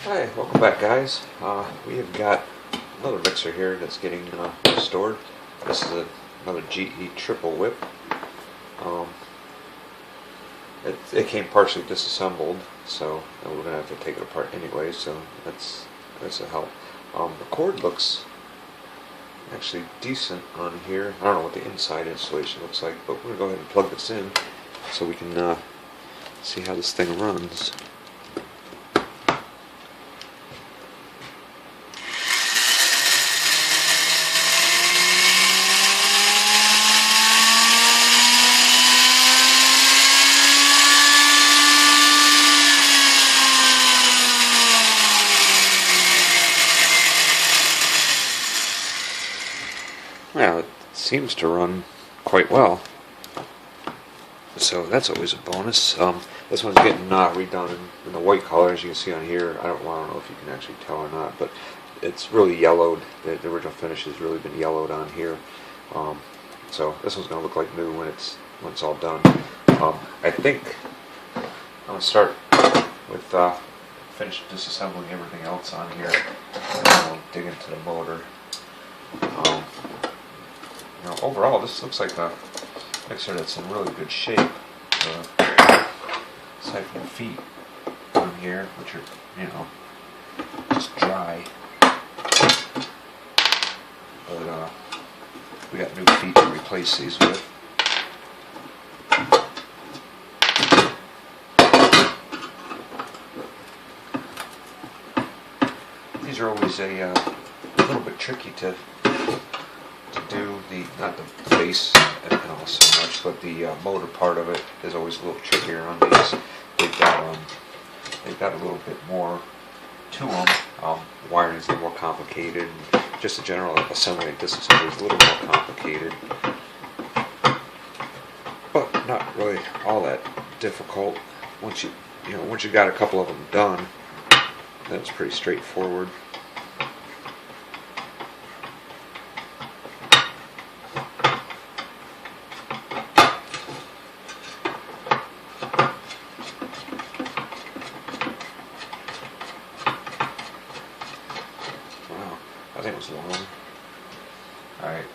Hi, welcome back, guys. We have got another mixer here that's getting restored. This is another GE triple whip. Um, it came partially disassembled, so we're going to have to take it apart anyway, so that's a help. The cord looks actually decent on here. I don't know what the inside installation looks like, but we're going to go ahead and plug this in so we can see how this thing runs. Well, it seems to run quite well, so that's always a bonus. This one's getting redone in the white color, as you can see on here. I don't know if you can actually tell or not, but it's really yellowed. The original finish has really been yellowed on here. So this one's going to look like new when it's all done. I think I'm going to start with finish disassembling everything else on here, and then we'll dig into the motor. Overall, this looks like a mixer that's in really good shape. Aside from the feet on here, which are, just dry. But we got new feet to replace these with. These are always a little bit tricky to do, not the base and all so much, but the motor part of it is always a little trickier on these. They've got a little bit more to them. Wiring is a little more complicated. Just the general assembly and disassembly is a little more complicated, but not really all that difficult. Once you got a couple of them done, then it's pretty straightforward. I think it was long. Alright.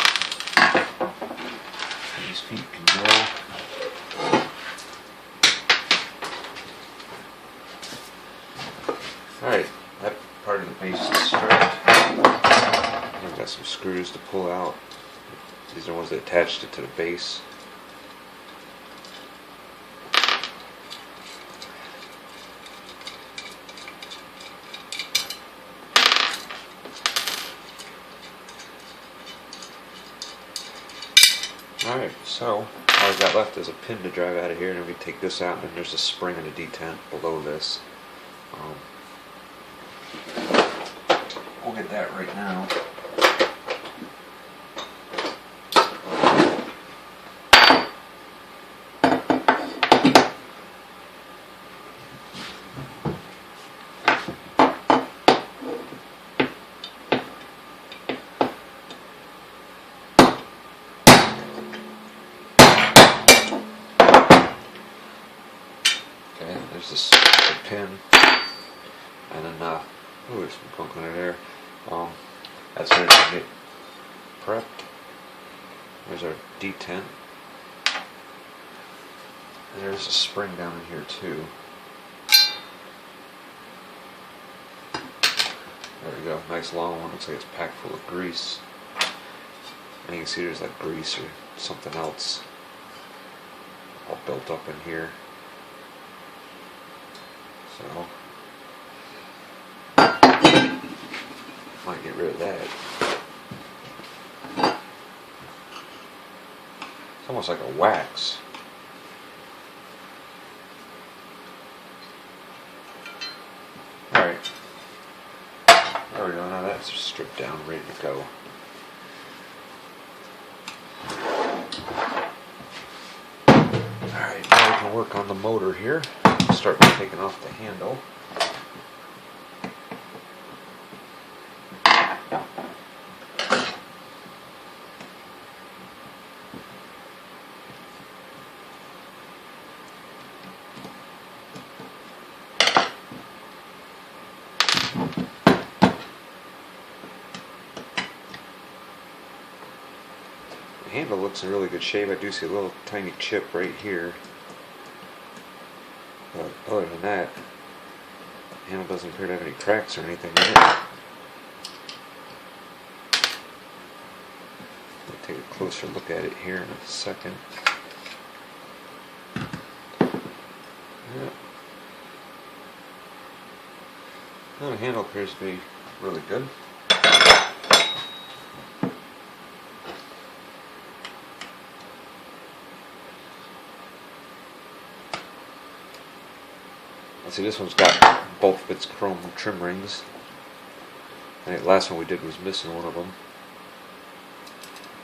These feet can go. Alright, that part of the base is stripped. I've got some screws to pull out. These are the ones that attached it to the base. Alright, so all I've got left is a pin to drive out of here, and then we take this out, and there's a spring and a detent below this. We'll get that right now. There's this pin, and then ooh, there's some gunk under there. That's ready to get prepped. There's our detent, and there's a spring down in here too. There we go, nice long one. Looks like it's packed full of grease, and you can see there's like grease or something else all built up in here. So, might get rid of that. It's almost like a wax. Alright. There we go. Now that's stripped down, ready to go. Alright, now we can work on the motor here. Start by taking off the handle. handle looks in really good shape. I do see a little tiny chip right here. But other than that, the handle doesn't appear to have any cracks or anything in it. I'll take a closer look at it here in a second. Yeah. Well, the handle appears to be really good. See, this one's got both of its chrome trim rings. I think the last one we did was missing one of them.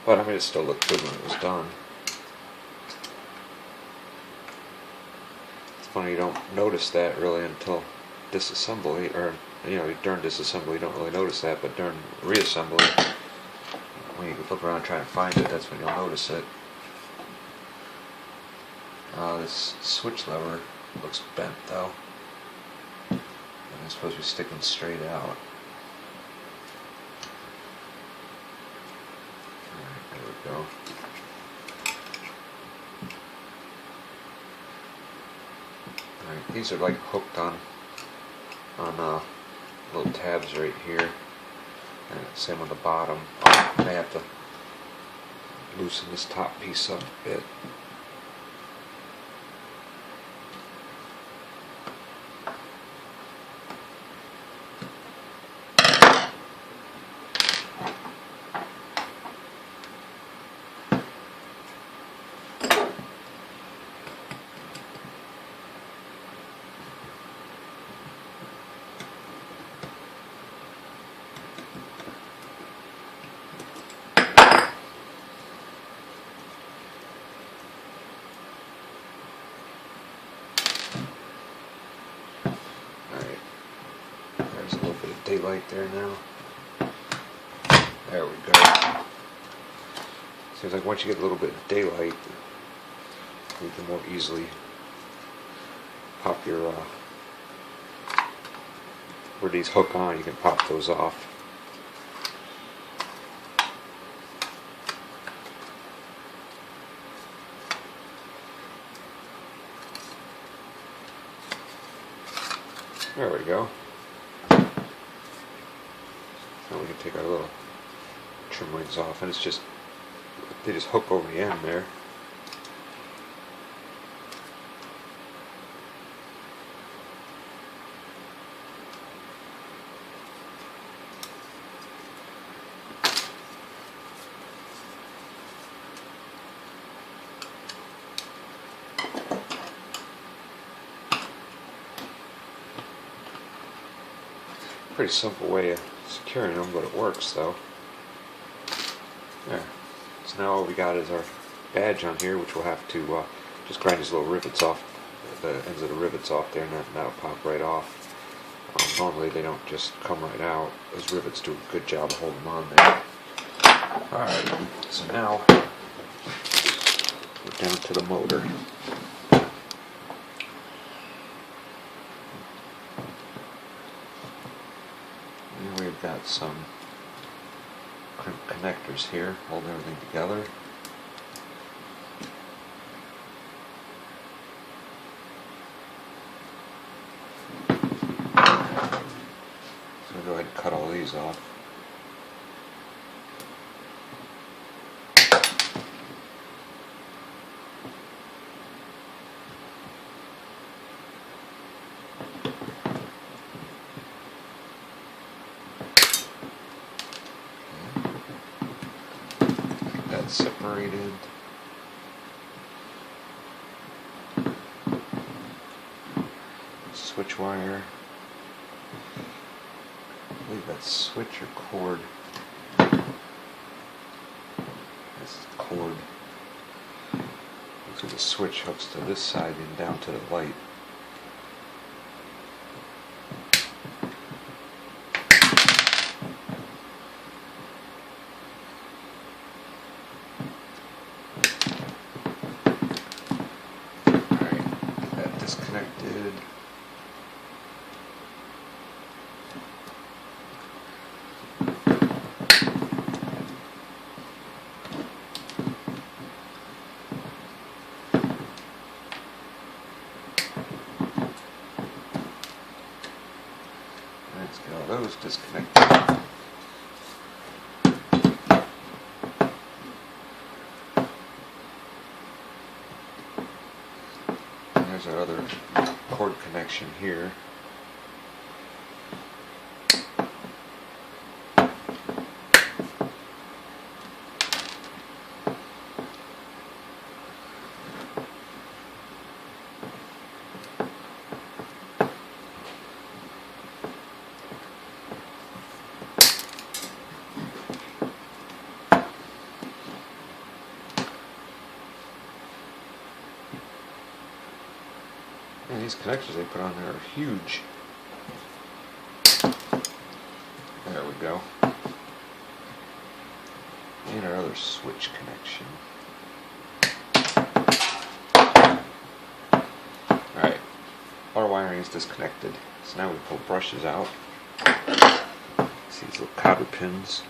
But I mean, it still looked good when it was done. It's funny, you don't notice that really until disassembly, or during disassembly you don't really notice that, but during reassembly, when you look around trying to find it, that's when you'll notice it. This switch lever looks bent though. It's supposed to be sticking straight out. Alright, there we go. Alright, these are like hooked on little tabs right here. And same on the bottom. I may have to loosen this top piece up a bit. Daylight there now. There we go. Seems like once you get a little bit of daylight, you can more easily pop your where these hook on, you can pop those off. There we go. Now we can take our little trim rings off, and they just hook over the end there. Pretty simple way of securing them, but it works though. There. So now all we got is our badge on here, which we'll have to just grind these little rivets off, the ends of the rivets off there, and that'll pop right off. Normally they don't just come right out. Those rivets do a good job of holding them on there. Alright, so now we're down to the motor. We've got some connectors here, holding everything together. So we'll go ahead and cut all these off. Separated. Switch wire. I believe that's switch or cord. This is cord. Looks like the switch hooks to this side and down to the light. Disconnected. Let's get all those disconnected. And there's our other cord connection here. And these connectors they put on there are huge. There we go. And our other switch connection. Alright, our wiring is disconnected. So now we pull brushes out. See these little cotter pins.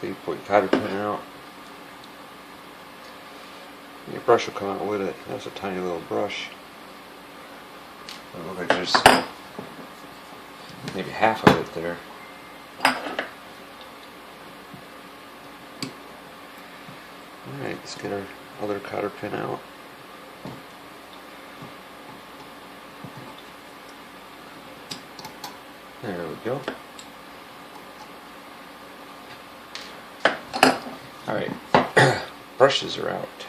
So you pull your cotter pin out. And your brush will come out with it. That's a tiny little brush. It looks like there's maybe half of it there. Alright, let's get our other cotter pin out. There we go. Alright, brushes are out.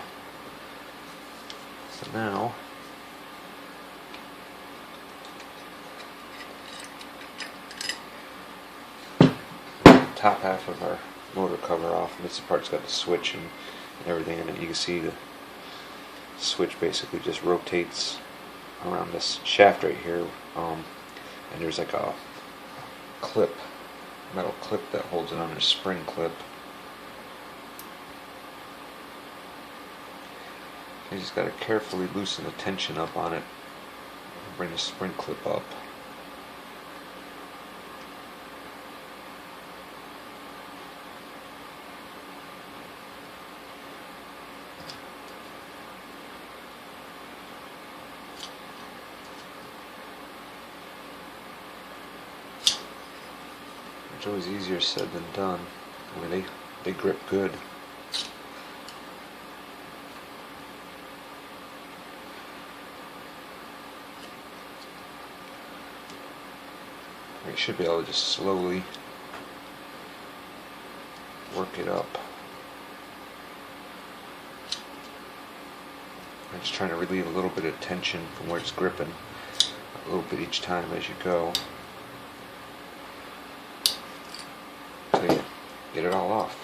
So now, top half of our motor cover off, and this part's got the switch and everything in it. You can see the switch basically just rotates around this shaft right here, and there's like a clip, metal clip that holds it on, a spring clip. You just got to carefully loosen the tension up on it and bring the spring clip up. It's always easier said than done. I mean, they grip good. You should be able to just slowly work it up. I'm just trying to relieve a little bit of tension from where it's gripping, a little bit each time as you go, until you get it all off.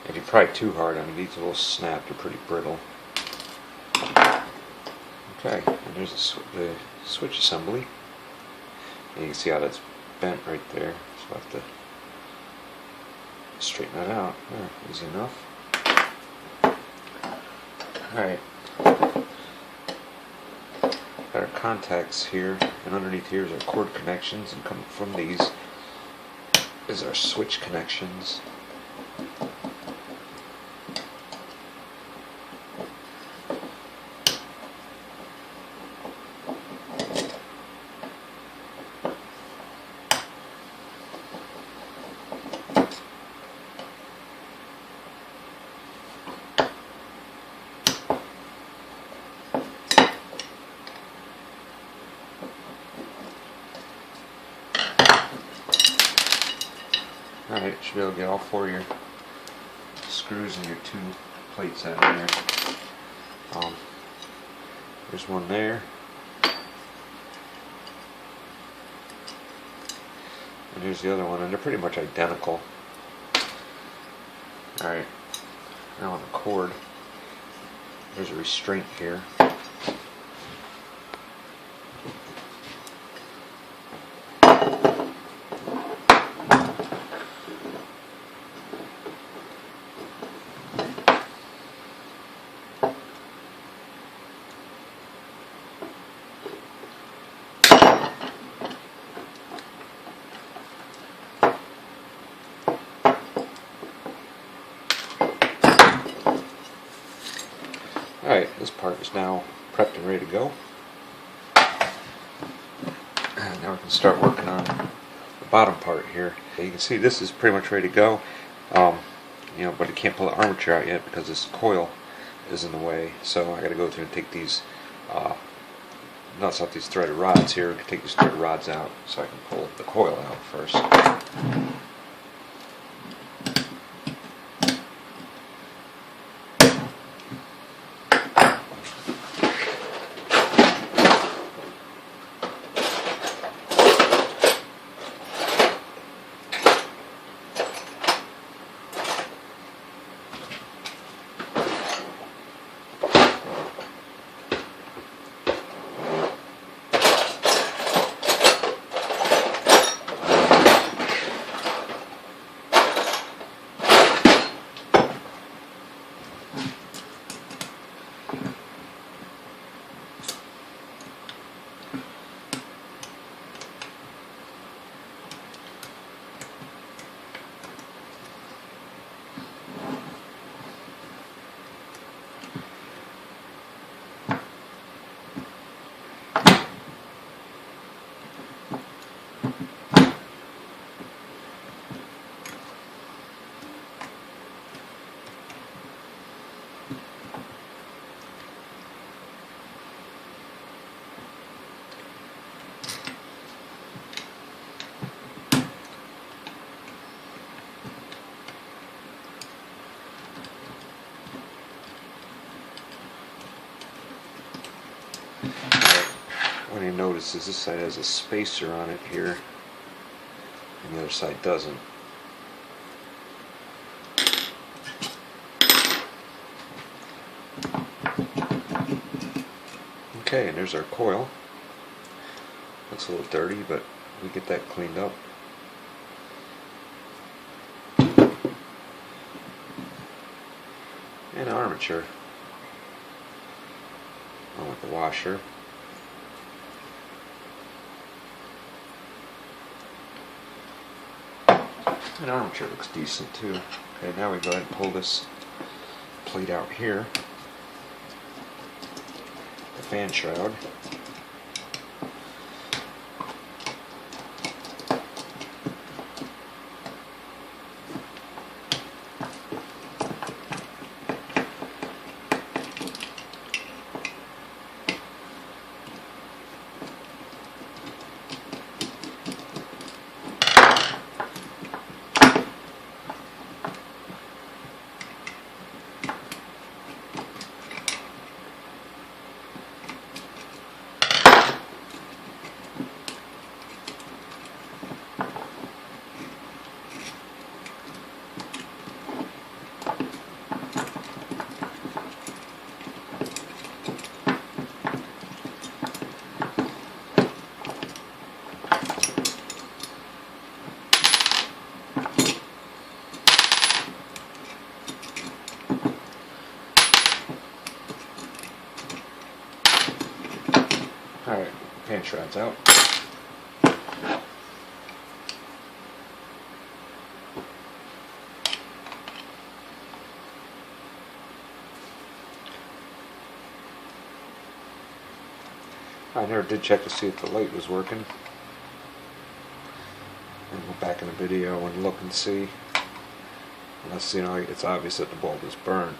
If you pry too hard, I mean, these will snap, they're pretty brittle. Okay, and there's the switch assembly. And you can see how that's bent right there, so I have to straighten that out. There, easy enough. Alright. Got our contacts here, and underneath here is our cord connections, and coming from these is our switch connections. Alright, should be able to get all four of your screws and your two plates out of there. There's one there. And here's the other one, and they're pretty much identical. Alright, now on the cord, there's a restraint here. Alright, this part is now prepped and ready to go. And now we can start working on the bottom part here. You can see this is pretty much ready to go. You know, but I can't pull the armature out yet because this coil is in the way. So I got to go through and take these nuts off these threaded rods here. Take these threaded rods out so I can pull the coil out first. What you notice is this side has a spacer on it here, and the other side doesn't. Okay, and there's our coil. Looks a little dirty, but we get that cleaned up. And armature, along with the washer. And armature looks decent too. Okay, now we go ahead and pull this plate out here, the fan shroud. Alright, fan shroud's out. I never did check to see if the light was working. I'll go back in the video and look and see. Unless, you know, it's obvious that the bulb is burned.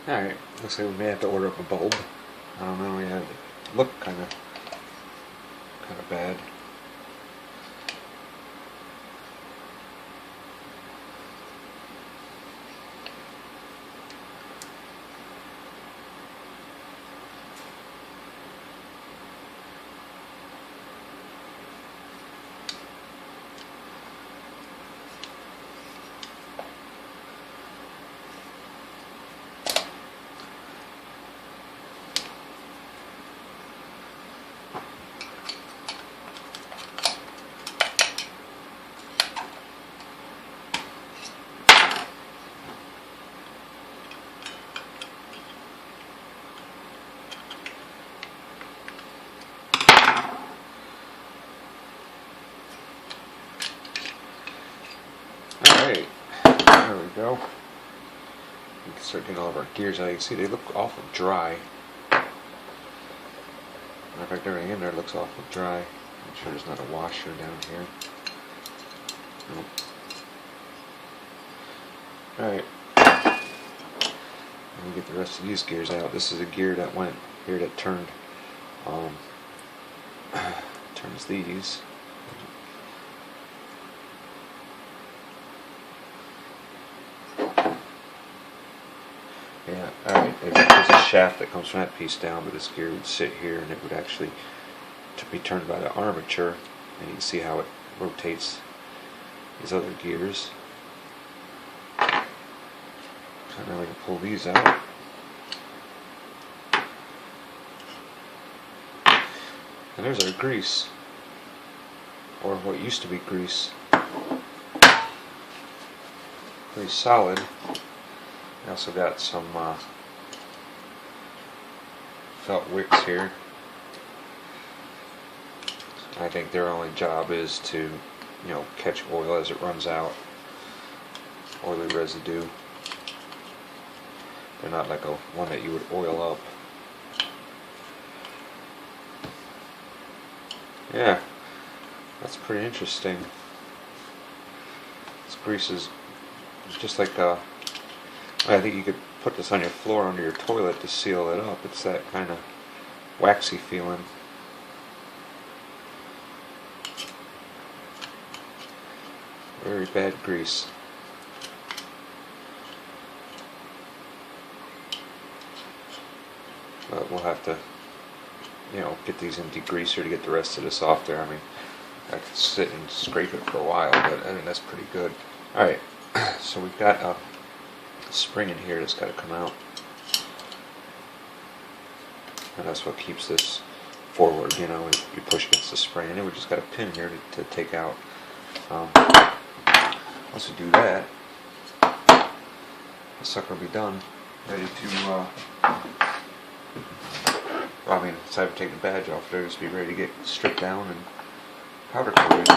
Alright, looks like we may have to order up a bulb. I don't know yet. look kind of bad. Alright, there we go. We can start getting all of our gears out. You can see they look awful dry. Matter of fact, everything in there looks awful dry. I'm sure there's not a washer down here. Nope. Alright. Let me get the rest of these gears out. This is a gear that went here that turned turns these. Yeah, alright, there's a shaft that comes from that piece down, but this gear would sit here and it would actually be turned by the armature, and you can see how it rotates these other gears. So now we can pull these out. And there's our grease, or what used to be grease. Pretty solid. I also got some felt wicks here. I think their only job is to, you know, catch oil as it runs out, oily residue. They're not like one that you would oil up. Yeah, that's pretty interesting. This grease is just like I think you could put this on your floor under your toilet to seal it up. It's that kind of waxy feeling. Very bad grease. But we'll have to, you know, get these in degreaser to get the rest of this off there. I mean, I could sit and scrape it for a while, but I think that's pretty good. Alright, so we've got a spring in here that's got to come out. And that's what keeps this forward, you know, you push against the spring. And then we just got a pin here to take out. Once we do that, the sucker will be done, ready to, well, I mean, aside from taking the badge off there, just be ready to get stripped down and powder coated.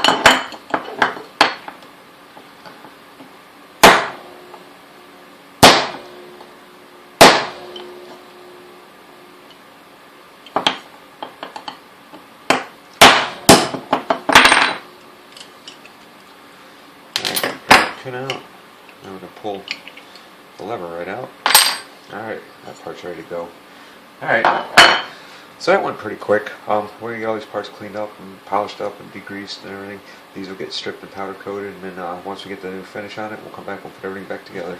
Pin out. Now we're going to pull the lever right out. Alright, that part's ready to go. Alright, so that went pretty quick. We're going to get all these parts cleaned up and polished up and degreased and everything. These will get stripped and powder coated, and then once we get the new finish on it, we'll come back and put everything back together.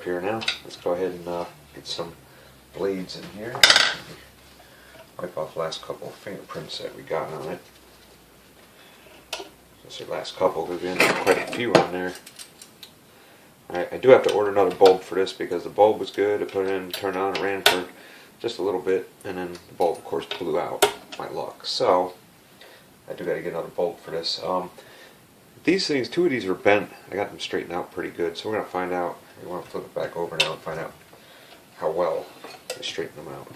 up here now. Let's go ahead and get some blades in here. Wipe off the last couple of fingerprints that we got on it. That's the last couple because we ended up quite a few on there. Alright, I do have to order another bulb for this because the bulb was good. I put it in, turned on, it ran for just a little bit, and then the bulb of course blew out. My luck. So I do got to get another bulb for this. These things, 2 of these are bent. I got them straightened out pretty good, so we're going to find out. We want to flip it back over now and find out how well I straighten them out.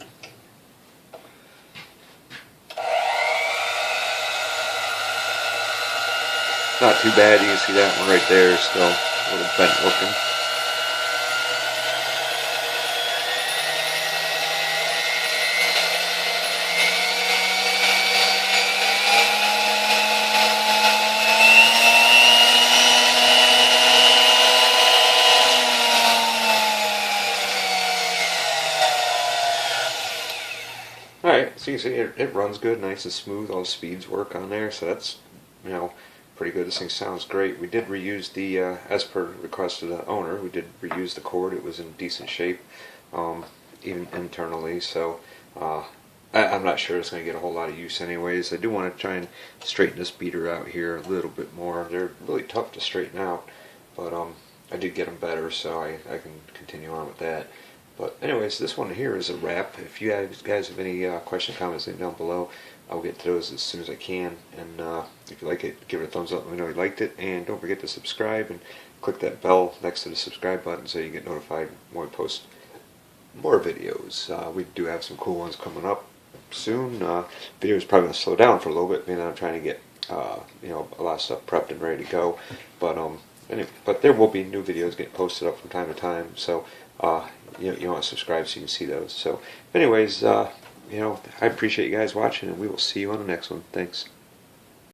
Not too bad. You can see that one right there, still a little bent looking. Alright, so you can see it runs good, nice and smooth, all the speeds work on there, so that's, you know, pretty good. This thing sounds great. We did reuse the, as per request of the owner, we did reuse the cord. It was in decent shape, even internally, so I'm not sure it's going to get a whole lot of use anyways. I do want to try and straighten this beater out here a little bit more. They're really tough to straighten out, but I did get them better, so I can continue on with that. But anyways, this one here is a wrap. If you guys have any questions, comments, leave them down below. I'll get to those as soon as I can. And if you like it, give it a thumbs up. Let me know you liked it. And don't forget to subscribe and click that bell next to the subscribe button so you get notified when we post more videos. We do have some cool ones coming up soon. Video is probably going to slow down for a little bit. I'm trying to get you know, a lot of stuff prepped and ready to go. But anyway, but there will be new videos getting posted up from time to time. So you want to subscribe so you can see those. So anyways, you know, I appreciate you guys watching, and we will see you on the next one. Thanks.